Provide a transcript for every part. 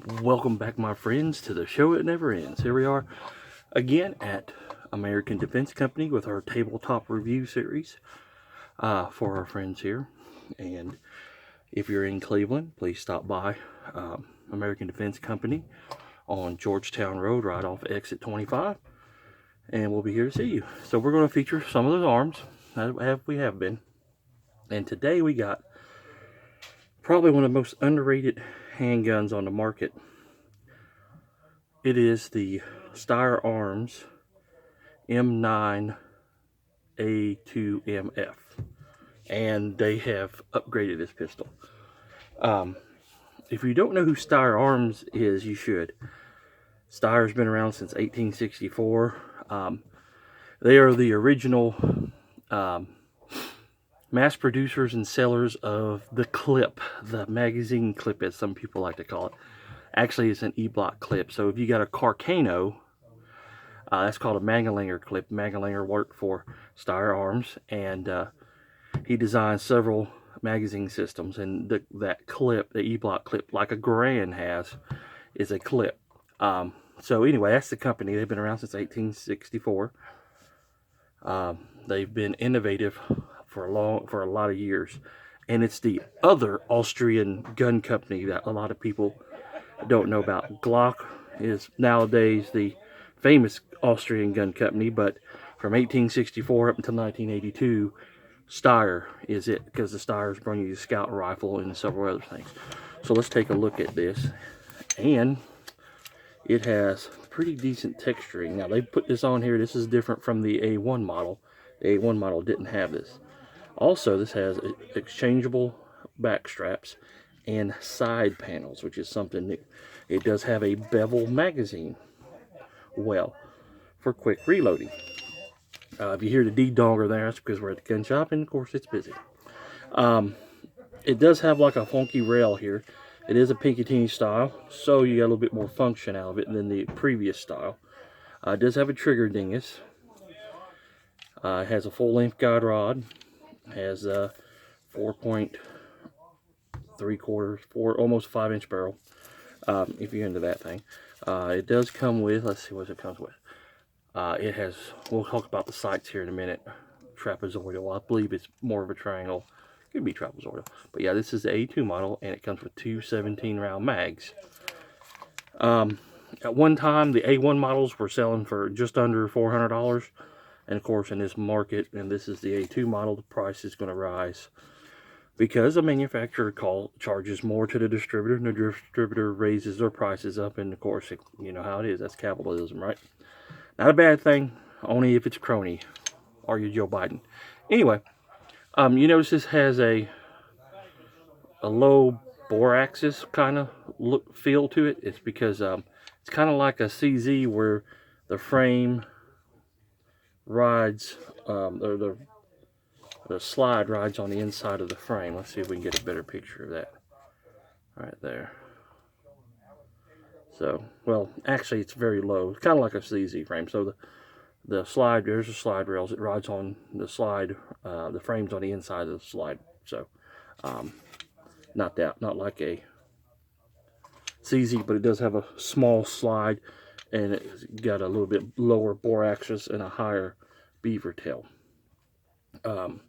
Welcome back, my friends, to the show it never ends. Here we are again at American Defense Company with our tabletop review series for our friends here. And if you're in Cleveland, please stop by American Defense Company on Georgetown Road, right off exit 25, and we'll be here to see you. So we're going to feature some of those arms as we have been. And today we got probably one of the most underrated handguns on the market. It is the Steyr Arms M9 A2 MF, and they have upgraded this pistol. If you don't know who Steyr Arms is, you should. Steyr's been around since 1864. They are the original mass producers and sellers of the clip, the magazine clip, as some people like to call it. Actually, it's an E-block clip. So if you got a Carcano, that's called a Magalinger clip. Magalinger worked for Steyr Arms, and he designed several magazine systems. And that clip, the E-block clip, like a Garand has, is a clip. So anyway, that's the company. They've been around since 1864. They've been innovative for a lot of years, and it's the other Austrian gun company that a lot of people don't know about. Glock is nowadays the famous Austrian gun company, but from 1864 up until 1982, Steyr is it, because the Steyr is bringing you the Scout rifle and several other things. So let's take a look at this, and it has pretty decent texturing. Now they put this on here. This is different from the A1 model. The A1 model didn't have this. Also, this has exchangeable back straps and side panels, which is something that it does have a bevel magazine well for quick reloading. If you hear the D-donger there, that's because we're at the gun shop, and of course it's busy. It does have like a funky rail here. It is a Picatinny style, so you got a little bit more function out of it than the previous style. It does have a trigger dingus. It has a full-length guide rod. Has a 4.75, almost 5-inch barrel. If you're into that thing, it does come with. Let's see what it comes with. It has. We'll talk about the sights here in a minute. Trapezoidal. I believe it's more of a triangle. Could be trapezoidal. But yeah, this is the A2 model, and it comes with two 17-round mags. At one time, the A1 models were selling for just under $400. And of course, in this market, and this is the A2 model, the price is going to rise because the manufacturer charges more to the distributor, and the distributor raises their prices up. And of course, you know how it is. That's capitalism, right? Not a bad thing, only if it's crony or you're Joe Biden. Anyway, you notice this has a low bore axis kind of look feel to it. It's because it's kind of like a CZ where the frame rides, the slide rides on the inside of the frame. Let's see if we can get a better picture of that right there. So, well, actually it's very low. It's kind of like a CZ frame. So the slide, there's the slide rails. It rides on the slide, the frame's on the inside of the slide. So, not like a CZ, but it does have a small slide, and it's got a little bit lower bore axis and a higher beaver tail. So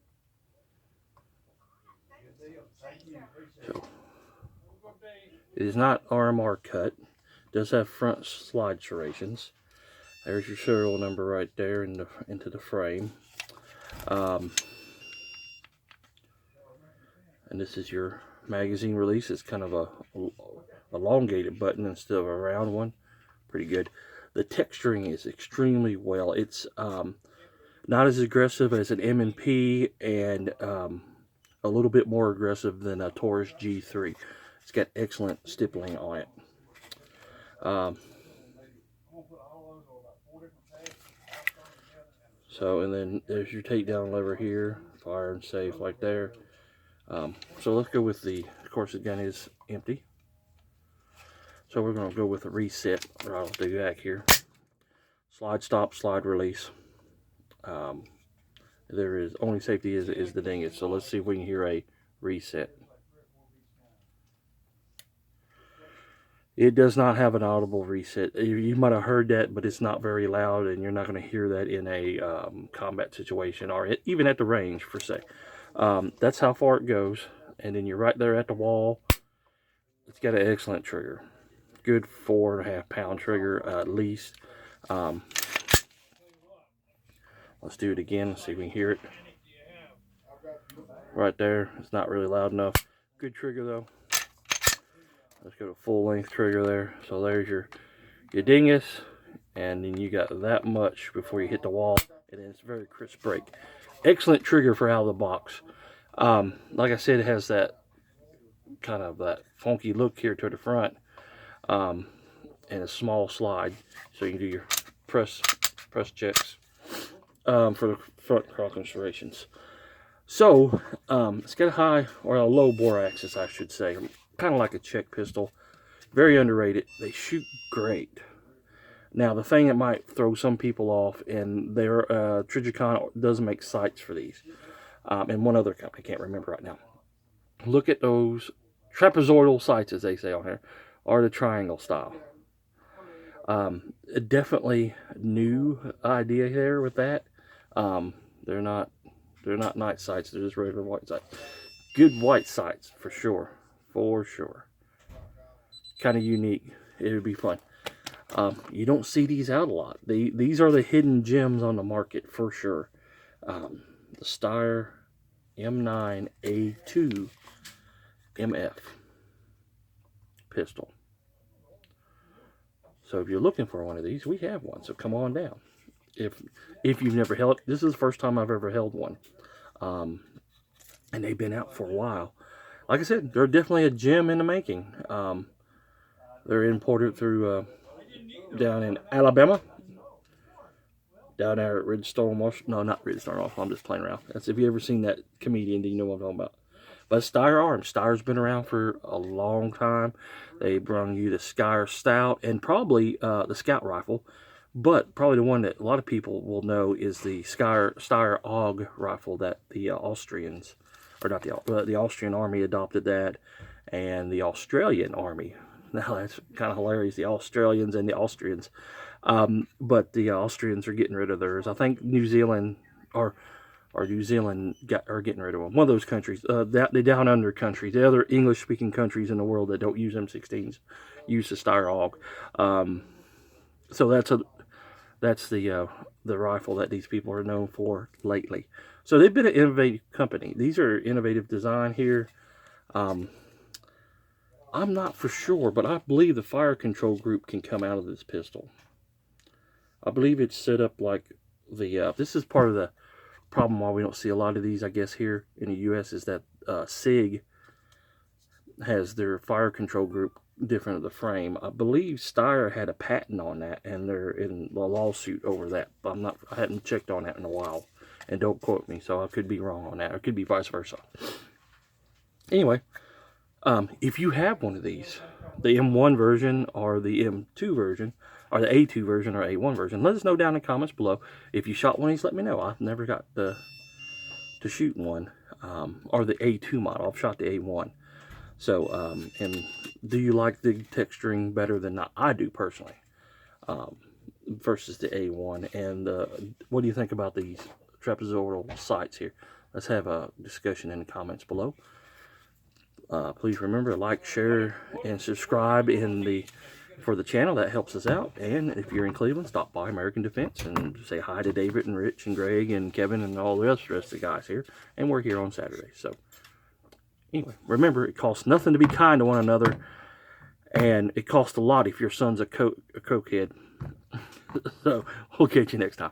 it is not RMR cut. It does have front slide serrations. There's your serial number right there into the frame. And this is your magazine release. It's kind of a elongated button instead of a round one. Pretty good. The texturing is extremely well. It's not as aggressive as an M&P, and a little bit more aggressive than a Taurus G3. It's got excellent stippling on it. So, and then there's your takedown lever here, fire and safe like there. So let's go with of course the gun is empty. So we're going to go with a reset right off the back here. Slide stop, slide release. There is only safety is the dingus. So let's see if we can hear a reset. It does not have an audible reset. You might have heard that, but it's not very loud, and you're not going to hear that in a combat situation or even at the range, per se. That's how far it goes, and then you're right there at the wall. It's got an excellent trigger. Good 4.5-pound trigger at least. Let's do it again, see if we can hear it. Right there, it's not really loud enough. Good trigger though. Let's go to full length trigger there. So there's your dingus, and then you got that much before you hit the wall, and then it's a very crisp break. Excellent trigger for out of the box. Like I said, it has that kind of that funky look here to the front, and a small slide, so you can do your press checks for the front cross restorations. So it's got a high or a low bore axis, I should say, kind of like a Czech pistol. Very underrated. They shoot great. Now the thing that might throw some people off, and their Trijicon does make sights for these, and one other company, I can't remember right now. Look at those trapezoidal sights, as they say on here, or the triangle style. Definitely new idea there with that. They're not night sights, they're just regular white sights. Good white sights for sure, kind of unique. It would be fun. You don't see these out a lot. These are the hidden gems on the market for sure. The Steyr M9 A2 MF pistol. So if you're looking for one of these, we have one, so come on down. If you've never held it, this is the first time I've ever held one. And they've been out for a while. Like I said, they're definitely a gem in the making. They're imported through down in Alabama. Down there at Ridgestone, no, not Ridgestone, I'm just playing around. That's, if you ever seen that comedian, then you know what I'm talking about. But Steyr Arms. Steyr's been around for a long time. They brought you the Steyr Stout and probably the Scout rifle. But probably the one that a lot of people will know is the Steyr AUG rifle that the Austrians, or not the Austrian Army adopted that, and the Australian Army. Now that's kind of hilarious, the Australians and the Austrians. But the Austrians are getting rid of theirs. I think New Zealand or New Zealand are getting rid of them. One of those countries, the down under countries, the other English-speaking countries in the world that don't use M16s, use the Steyr AUG. So that's the rifle that these people are known for lately. So they've been an innovative company. These are innovative design here. I'm not for sure, but I believe the fire control group can come out of this pistol. I believe it's set up like the, this is part of the problem why we don't see a lot of these, I guess, here in the U.S. is that SIG has their fire control group different of the frame. I believe Steyr had a patent on that, and they're in a lawsuit over that. But I hadn't checked on that in a while, and don't quote me, so I could be wrong on that. Or it could be vice versa. Anyway, if you have one of these, the M1 version or the M2 version, or the A2 version or A1 version, let us know down in the comments below. If you shot one of these, let me know. I've never got to shoot one, or the A2 model. I've shot the A1. So, and do you like the texturing better than I do personally, versus the A1? And what do you think about these trapezoidal sights here? Let's have a discussion in the comments below. Please remember to like, share, and subscribe for the channel. That helps us out. And if you're in Cleveland, stop by American Defense and say hi to David and Rich and Greg and Kevin and all the rest of the guys here. And we're here on Saturday. So anyway, remember, it costs nothing to be kind to one another, and it costs a lot if your son's a cokehead. So we'll catch you next time.